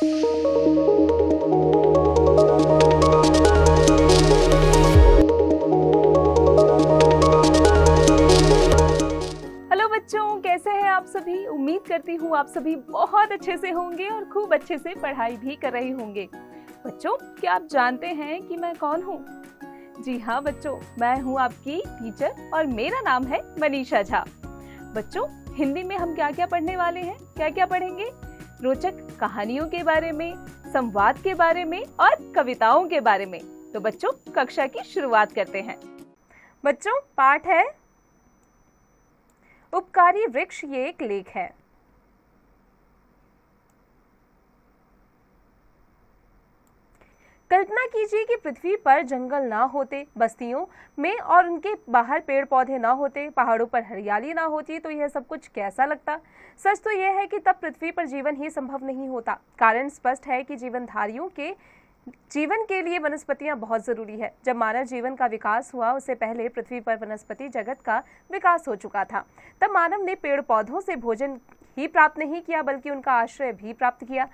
Hello बच्चों, कैसे हैं आप सभी। उम्मीद करती हूँ आप सभी बहुत अच्छे से होंगे और खूब अच्छे से पढ़ाई भी कर रहे होंगे। बच्चों, क्या आप जानते हैं कि मैं कौन हूँ? जी हाँ बच्चों, मैं हूँ आपकी टीचर और मेरा नाम है मनीषा झा। बच्चों, हिंदी में हम क्या क्या पढ़ने वाले हैं? क्या क्या पढ़ेंगे? रोचक कहानियों के बारे में, संवाद के बारे में और कविताओं के बारे में। तो बच्चों, कक्षा की शुरुआत करते हैं। बच्चों, पाठ है उपकारी वृक्ष। ये एक लेख है। कल्पना कीजिए कि पृथ्वी पर जंगल ना होते, बस्तियों में और उनके बाहर पेड़ पौधे ना होते, पहाड़ों पर हरियाली ना होती, तो यह सब कुछ कैसा लगता। सच तो यह है कि तब पृथ्वी पर जीवन ही संभव नहीं होता। कारण स्पष्ट है कि जीवनधारियों के जीवन के लिए वनस्पतियां बहुत जरूरी है। जब मानव जीवन का विकास हुआ, उससे पहले पृथ्वी पर वनस्पति जगत का विकास हो चुका था। तब मानव ने पेड़ पौधों से भोजन ही प्राप्त नहीं किया, बल्कि उनका आश्रय भी प्राप्त किया।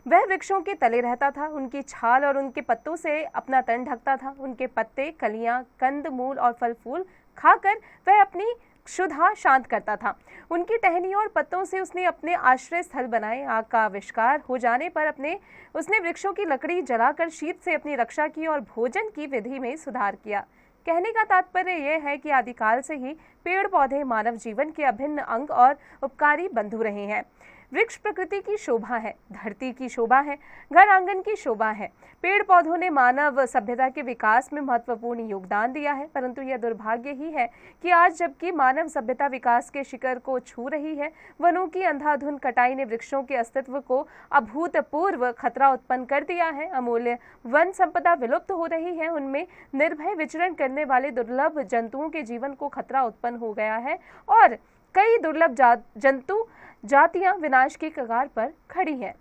वह वृक्षों के तले रहता था, उनकी छाल और उनके पत्तों से अपना तन ढकता था। उनके पत्ते, कलियां, कंद मूल और फल फूल खाकर वह अपनी क्षुधा शांत करता था। उनकी टहनियों और पत्तों से उसने अपने आश्रय स्थल बनाए। आग का आविष्कार हो जाने पर उसने वृक्षों की लकड़ी जलाकर शीत से अपनी रक्षा की और भोजन की विधि में सुधार किया। कहने का तात्पर्य यह है कि आदिकाल से ही पेड़ पौधे मानव जीवन के अभिन्न अंग और उपकारी बंधु रहे हैं। वृक्ष प्रकृति की शोभा है, धरती की शोभा है, घर आंगन की शोभा है। पेड़ पौधों ने मानव सभ्यता के विकास में महत्वपूर्ण योगदान दिया है, परंतु यह दुर्भाग्य ही है कि आज जबकि मानव सभ्यता विकास के शिखर को छू रही है, वनों की अंधाधुंध कटाई ने वृक्षों के अस्तित्व को अभूतपूर्व खतरा उत्पन्न कर दिया है। अमूल्य वन संपदा विलुप्त हो रही है, उनमें निर्भय विचरण करने वाले दुर्लभ जंतुओं के जीवन को खतरा उत्पन्न हो गया है और कई दुर्लभ जंतु जातियां विनाश की कगार पर खड़ी हैं।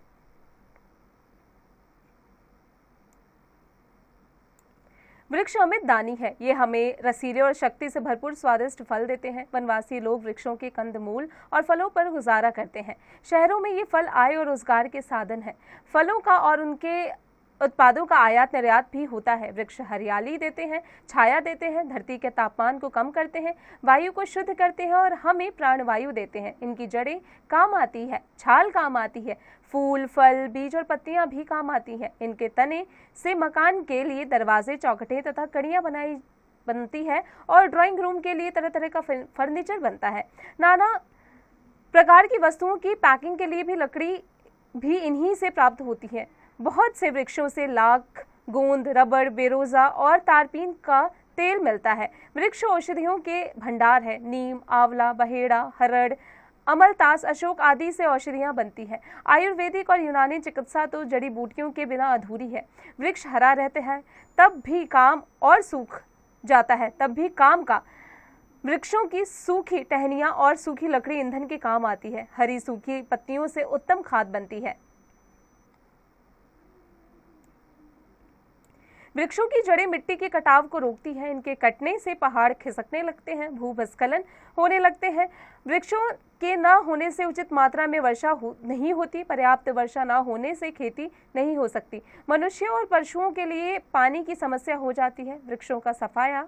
वृक्ष अमित दानी है। ये हमें रसीले और शक्ति से भरपूर स्वादिष्ट फल देते हैं। वनवासी लोग वृक्षों के कंदमूल और फलों पर गुजारा करते हैं। शहरों में ये फल आय और रोजगार के साधन है। फलों का और उनके उत्पादों का आयात निर्यात भी होता है। वृक्ष हरियाली देते हैं, छाया देते हैं, धरती के तापमान को कम करते हैं, वायु को शुद्ध करते हैं और हमें प्राणवायु देते हैं। इनकी जड़ें काम आती है, छाल काम आती है, फूल, फल, बीज और पत्तियां भी काम आती हैं। इनके तने से मकान के लिए दरवाजे, चौखटें तथा कड़ियां बनती है और ड्राइंग रूम के लिए तरह तरह का फर्नीचर बनता है। नाना प्रकार की वस्तुओं की पैकिंग के लिए भी लकड़ी भी इन्हीं से प्राप्त होती है। बहुत से वृक्षों से लाख, गोंद, रबड़, बेरोजा और तारपीन का तेल मिलता है। वृक्ष औषधियों के भंडार है। नीम, आंवला, बहेड़ा, हरड़, अमलतास, अशोक आदि से औषधियां बनती है। आयुर्वेदिक और यूनानी चिकित्सा तो जड़ी बूटियों के बिना अधूरी है। वृक्ष हरा रहते हैं तब भी काम और सूख जाता है तब भी काम का। वृक्षों की सूखी टहनियां और सूखी लकड़ी ईंधन के काम आती है। हरी सूखी पत्तियों से उत्तम खाद बनती है। वृक्षों की जड़ें मिट्टी के कटाव को रोकती हैं। इनके कटने से पहाड़ खिसकने लगते हैं, भूस्खलन होने लगते हैं। वृक्षों के न होने से उचित मात्रा में वर्षा नहीं होती। पर्याप्त वर्षा न होने से खेती नहीं हो सकती। मनुष्यों और पशुओं के लिए पानी की समस्या हो जाती है। वृक्षों का सफाया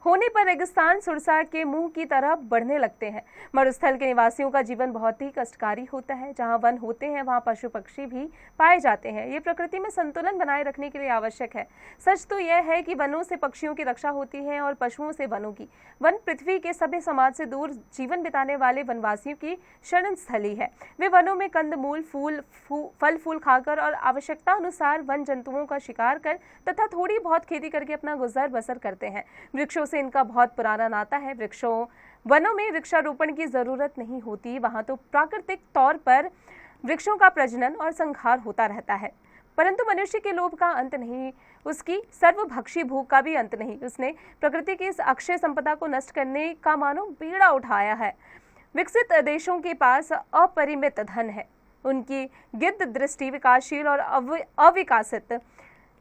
होने पर रेगिस्तान सुरसा के मुंह की तरफ बढ़ने लगते हैं। मरुस्थल के निवासियों का जीवन बहुत ही कष्टकारी होता है। जहां वन होते हैं वहां पशु पक्षी भी पाए जाते हैं। ये प्रकृति में संतुलन बनाए रखने के लिए आवश्यक है। सच तो यह है कि वनों से पक्षियों की रक्षा होती है और पशुओं से वनों की। वन पृथ्वी के सभ्य समाज से दूर जीवन बिताने वाले वनवासियों की शरण स्थली है। वे वनों में कंद मूल, फल फूल खाकर और आवश्यकता अनुसार वन जंतुओं का शिकार कर तथा थोड़ी बहुत खेती करके अपना गुजर बसर करते हैं। वृक्षों से इनका बहुत पुराना नाता है। वनों में वृक्षारोपण की जरूरत नहीं होती। वहां तो प्राकृतिक तौर पर वृक्षों का प्रजनन और संहार होता रहता है। परंतु मनुष्य के लोभ का अंत नहीं, उसकी सर्वभक्षी भूख का भी अंत नहीं। उसने प्रकृति की इस अक्षय संपदा को नष्ट करने का मानो बीड़ा उठाया है। विकसित देशों के पास अपरिमित धन है। उनकी गिद्ध दृष्टि विकासशील और अविकसित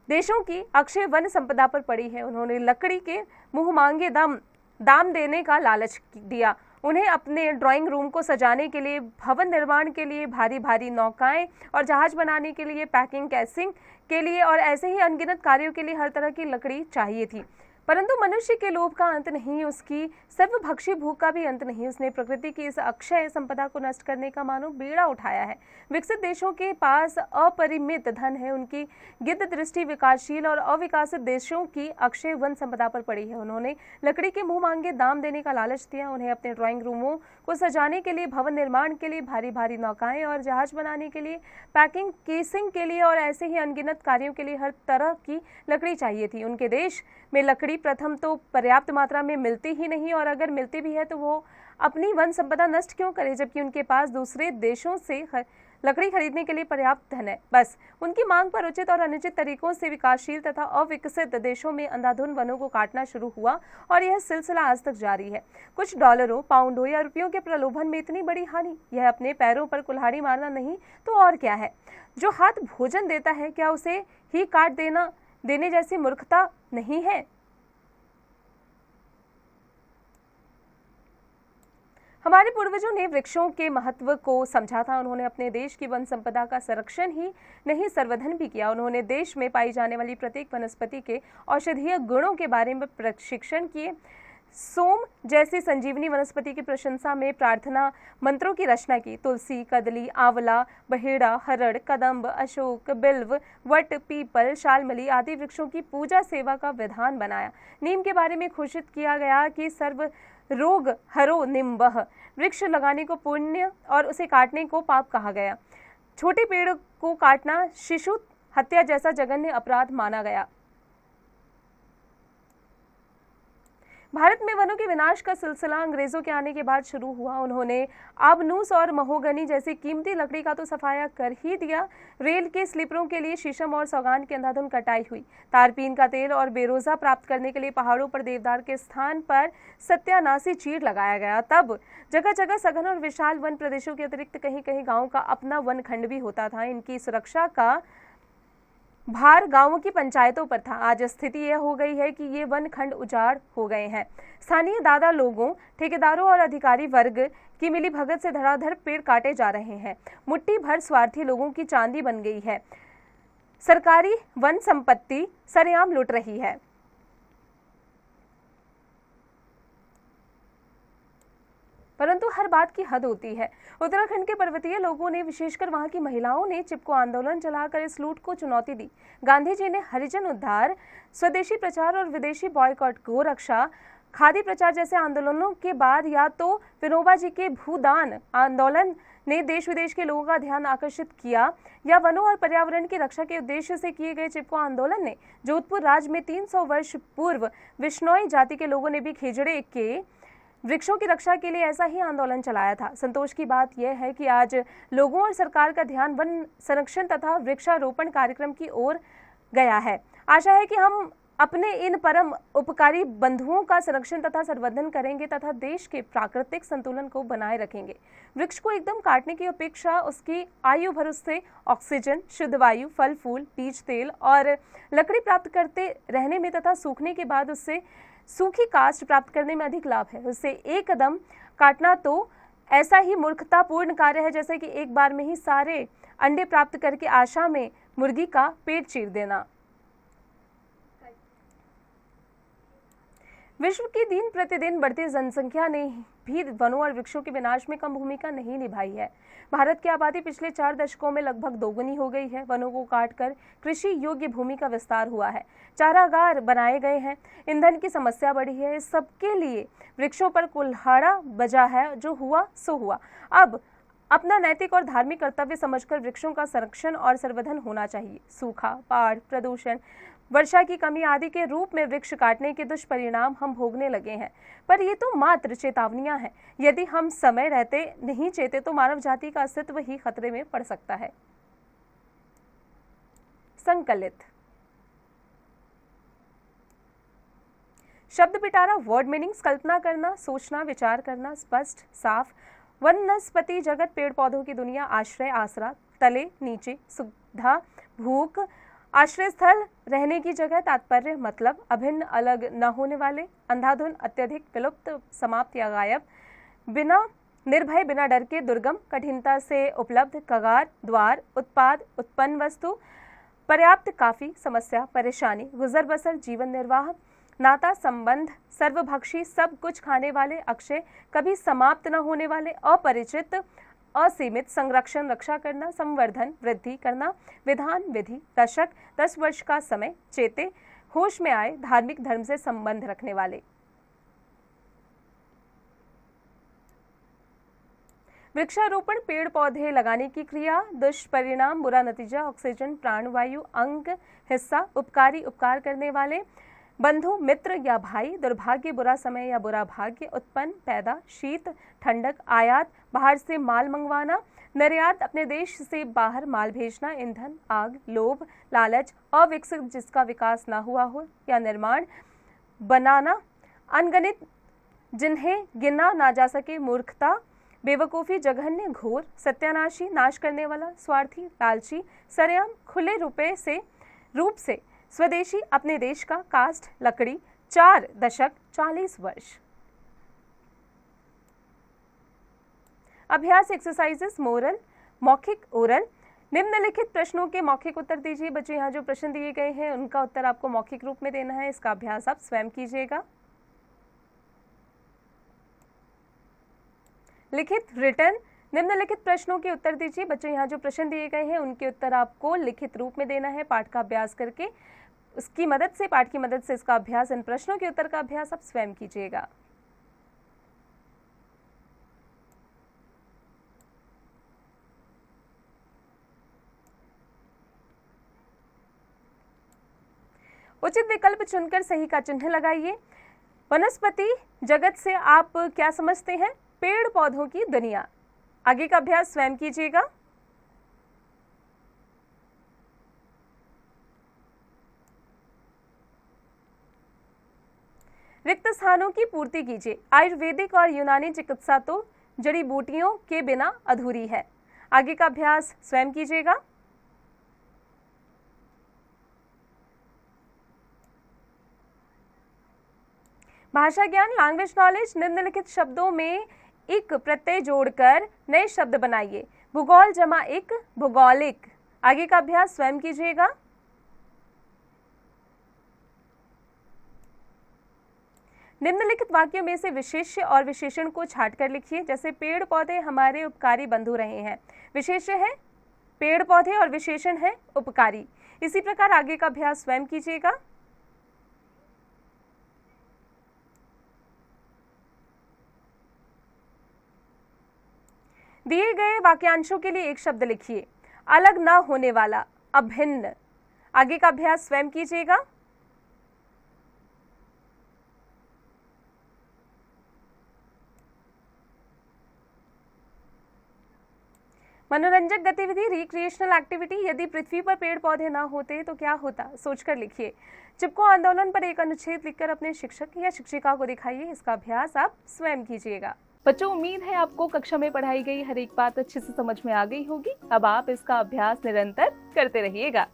देशों की अक्षय वन संपदा पर पड़ी है। उन्होंने लकड़ी के मुंह मांगे दाम दाम देने का लालच दिया। उन्हें अपने ड्राइंग रूम को सजाने के लिए, भवन निर्माण के लिए, भारी भारी नौकाएं और जहाज बनाने के लिए, पैकिंग कैसिंग के लिए और ऐसे ही अनगिनत कार्यों के लिए हर तरह की लकड़ी चाहिए थी। परंतु मनुष्य के लोभ का अंत नहीं, उसकी सर्वभक्षी भूख का भी अंत नहीं। उसने प्रकृति की इस अक्षय संपदा को नष्ट करने का मानो बीड़ा उठाया है। विकसित देशों के पास अपरिमित धन है, उनकी गिद्ध दृष्टि विकासशील और अविकसित देशों की अक्षय वन संपदा पर पड़ी है। उन्होंने लकड़ी के मुंह मांगे दाम देने का लालच दिया। उन्हें अपने ड्राइंग रूमों को सजाने के लिए, भवन निर्माण के लिए, भारी भारी नौकाएं और जहाज बनाने के लिए, पैकिंग केसिंग के लिए और ऐसे ही अनगिनत कार्यों के लिए हर तरह की लकड़ी चाहिए थी। उनके देश में लकड़ी प्रथम तो पर्याप्त मात्रा में मिलती ही नहीं, और अगर मिलती भी है तो वो अपनी वन संपदा नष्ट क्यों करे, जबकि उनके पास दूसरे देशों से लकड़ी खरीदने के लिए पर्याप्त धन है। बस उनकी मांग पर उचित और अनुचित तरीकों से विकासशील तथा अविकसित देशों में अंधाधुंध वनों को काटना शुरू हुआ और यह सिलसिला आज तक जारी है। कुछ डॉलरों, पाउंडों या रुपयों के प्रलोभन में इतनी बड़ी हानि, यह अपने पैरों पर कुल्हाड़ी मारना नहीं तो और क्या है। जो हाथ भोजन देता है, क्या उसे ही काट देने जैसी मूर्खता नहीं है। हमारे पूर्वजों ने वृक्षों के महत्व को समझा था। उन्होंने अपने देश की वन संपदा का संरक्षण ही नहीं, संवर्धन भी किया। उन्होंने देश में पाई जाने वाली प्रत्येक वनस्पति के औषधीय गुणों के बारे में प्रशिक्षण किए। सोम जैसी संजीवनी वनस्पति की प्रशंसा में प्रार्थना मंत्रों की रचना की। तुलसी, कदली, आंवला, बहेड़ा, हरड़, कदम्ब, अशोक, बिल्व, वट, पीपल, शालमली आदि वृक्षों की पूजा सेवा का विधान बनाया। नीम के बारे में घोषित किया गया कि सर्व रोग हरो निम्बः, वृक्ष लगाने को पुण्य और उसे काटने को पाप कहा गया। छोटे पेड़ को काटना शिशु हत्या जैसा जघन्य अपराध माना गया। भारत में वनों के विनाश का सिलसिला अंग्रेजों के आने के बाद शुरू हुआ। उन्होंने आबनूस और महोगनी जैसी कीमती लकड़ी का तो सफाया कर ही दिया। रेल के स्लीपरों के लिए शीशम और सौगान की अंधाधुंध कटाई हुई। तारपीन का तेल और बेरोजा प्राप्त करने के लिए पहाड़ों पर देवदार के स्थान पर सत्यानाशी चीड़ लगाया गया। तब जगह जगह सघन और विशाल वन प्रदेशों के अतिरिक्त कहीं कहीं गाँव का अपना वन खंड भी होता था। इनकी सुरक्षा का भार गांवों की पंचायतों पर था। आज स्थिति यह हो गई है कि ये वन खंड उजाड़ हो गए हैं। स्थानीय दादा लोगों, ठेकेदारों और अधिकारी वर्ग की मिली भगत से धड़ाधड़ पेड़ काटे जा रहे हैं। मुट्ठी भर स्वार्थी लोगों की चांदी बन गई है। सरकारी वन संपत्ति सरेआम लूट रही है। परंतु हर बात की हद होती है। उत्तराखंड के पर्वतीय लोगों ने, विशेषकर वहां की महिलाओं ने चिपको आंदोलन चलाकर इस लूट को चुनौती दी। गांधी जी ने हरिजन उद्धार, स्वदेशी प्रचार और विदेशी बॉयकॉट, गोरक्षा, खादी प्रचार जैसे आंदोलनों के बाद या तो विनोबा जी के भूदान आंदोलन ने देश विदेश के लोगों का ध्यान आकर्षित किया, या वनों और पर्यावरण की रक्षा के उद्देश्य से किए गए चिपको आंदोलन ने। जोधपुर राज्य में 300 वर्ष पूर्व विश्नोई जाति के लोगों ने भी खेजड़े के वृक्षों की रक्षा के लिए ऐसा ही आंदोलन चलाया था। संतोष की बात यह है कि आज लोगों और सरकार का ध्यान वन संरक्षण तथा वृक्षारोपण कार्यक्रम की ओर गया है। आशा है कि हम अपने इन परम उपकारी बंधुओं का संरक्षण तथा संवर्धन करेंगे तथा देश के प्राकृतिक संतुलन को बनाए रखेंगे। वृक्ष को एकदम काटने की अपेक्षा उसकी आयु भर उससे ऑक्सीजन, शुद्ध वायु, फल फूल, बीज तेल और लकड़ी प्राप्त करते रहने में तथा सूखने के बाद उससे सूखी काष्ठ प्राप्त करने में अधिक लाभ है। उसे एक कदम काटना तो ऐसा ही मूर्खतापूर्ण कार्य है जैसे कि एक बार में ही सारे अंडे प्राप्त करके आशा में मुर्गी का पेट चीर देना। विश्व की दिन प्रतिदिन बढ़ती जनसंख्या ने भी वनों और वृक्षों के विनाश में कम भूमिका नहीं निभाई है। भारत की आबादी पिछले 4 दशकों में लगभग दोगुनी हो गई है। वनों को काटकर कृषि योग्य भूमि का विस्तार हुआ है, चारागार बनाए गए हैं, ईंधन की समस्या बढ़ी है। इस सबके लिए वृक्षों पर कुल्हाड़ा बजा है। जो हुआ सो हुआ। अब अपना नैतिक और धार्मिक कर्तव्य समझकर वृक्षों का संरक्षण और संवर्धन होना चाहिए। सूखा, बाढ़, प्रदूषण, वर्षा की कमी आदि के रूप में वृक्ष काटने के दुष्परिणाम हम भोगने लगे हैं, पर ये तो मात्र चेतावनियां हैं। यदि हम समय रहते नहीं चेते तो मानव जाति का अस्तित्व ही खतरे में पड़ सकता है। संकलित शब्द पिटारा, वर्ड मीनिंग्स, कल्पना करना, सोचना, विचार करना, स्पष्ट, साफ। वनस्पति जगत, पेड़ पौधों की दुनिया, आश्रय, आसरा, तले नीचे, सुविधा, भूख, आश्रय स्थल रहने की जगह, तात्पर्य मतलब अभिन्न अलग न होने वाले, अंधाधुन अत्यधिक विलुप्त समाप्त या गायब, बिना निर्भय बिना डर के, दुर्गम कठिनता से उपलब्ध, कगार द्वार, उत्पाद उत्पन्न वस्तु, पर्याप्त काफी, समस्या परेशानी, गुजर बसर जीवन निर्वाह, नाता संबंध, सर्वभक्षी सब कुछ खाने वाले, अक्षय कभी समाप्त न होने वाले, अपरिचित असीमित, संरक्षण रक्षा करना, संवर्धन वृद्धि करना, विधान विधि, दशक 10 वर्ष का समय, चेते होश में आए, धार्मिक धर्म से संबंध रखने वाले। वृक्षारोपण पेड़ पौधे लगाने की क्रिया, दुष्परिणाम बुरा नतीजा, ऑक्सीजन प्राणवायु, अंग हिस्सा, उपकारी उपकार करने वाले, बंधु मित्र या भाई, दुर्भाग्य बुरा समय या बुरा भाग्य, उत्पन्न पैदा, शीत ठंडक, आयात बाहर से माल मंगवाना, निर्यात अपने देश से बाहर माल भेजना, ईंधन आग, लोभ लालच, अविकसित जिसका विकास ना हुआ हो या निर्माण बनाना, अनगणित जिन्हें गिना ना जा सके, मूर्खता बेवकूफ़ी, जघन्य घोर, सत्यानाशी नाश करने वाला, स्वार्थी लालची, सरेआम खुले रुपए से रूप से, स्वदेशी अपने देश का, कास्ट लकड़ी, 4 दशक 40 वर्ष। अभ्यास एक्सरसाइजेस मोरल मौखिक ओरल, निम्नलिखित प्रश्नों के मौखिक उत्तर दीजिए। बच्चों यहाँ जो प्रश्न दिए गए हैं उनका उत्तर आपको मौखिक रूप में देना है, इसका अभ्यास आप स्वयं कीजिएगा। लिखित रिटर्न, निम्नलिखित प्रश्नों के उत्तर दीजिए। बच्चों यहाँ जो प्रश्न दिए गए हैं उनके उत्तर आपको लिखित रूप में देना है, पाठ का अभ्यास करके, उसकी मदद से, पाठ की मदद से इसका अभ्यास, इन प्रश्नों के उत्तर का अभ्यास आप स्वयं कीजिएगा। उचित विकल्प चुनकर सही का चिन्ह लगाइए। वनस्पति जगत से आप क्या समझते हैं? पेड़ पौधों की दुनिया। आगे का अभ्यास स्वयं कीजिएगा। रिक्त स्थानों की पूर्ति कीजिए। आयुर्वेदिक और यूनानी चिकित्सा तो जड़ी बूटियों के बिना अधूरी है। आगे का अभ्यास स्वयं कीजिएगा। भाषा ज्ञान लैंग्वेज नॉलेज, निम्नलिखित शब्दों में एक प्रत्यय जोड़कर नए शब्द बनाइए। भूगोल जमा एक भूगोलिक। आगे का अभ्यास स्वयं कीजिएगा। निम्नलिखित वाक्यों में से विशेष्य और विशेषण को छांटकर लिखिए। जैसे पेड़ पौधे हमारे उपकारी बंधु रहे हैं, विशेष्य है पेड़ पौधे और विशेषण है उपकारी। इसी प्रकार आगे का अभ्यास स्वयं कीजिएगा। दिए गए वाक्यांशों के लिए एक शब्द लिखिए। अलग ना होने वाला, अभिन्न। आगे का अभ्यास स्वयं कीजिएगा। मनोरंजक गतिविधि, रिक्रिएशनल एक्टिविटी। यदि पृथ्वी पर पेड़ पौधे ना होते तो क्या होता, सोचकर लिखिए। चिपको आंदोलन पर एक अनुच्छेद लिखकर अपने शिक्षक या शिक्षिका को दिखाइए। इसका अभ्यास आप स्वयं कीजिएगा। बच्चों, उम्मीद है आपको कक्षा में पढ़ाई गई हर एक बात अच्छे से समझ में आ गई होगी। अब आप इसका अभ्यास निरंतर करते रहिएगा।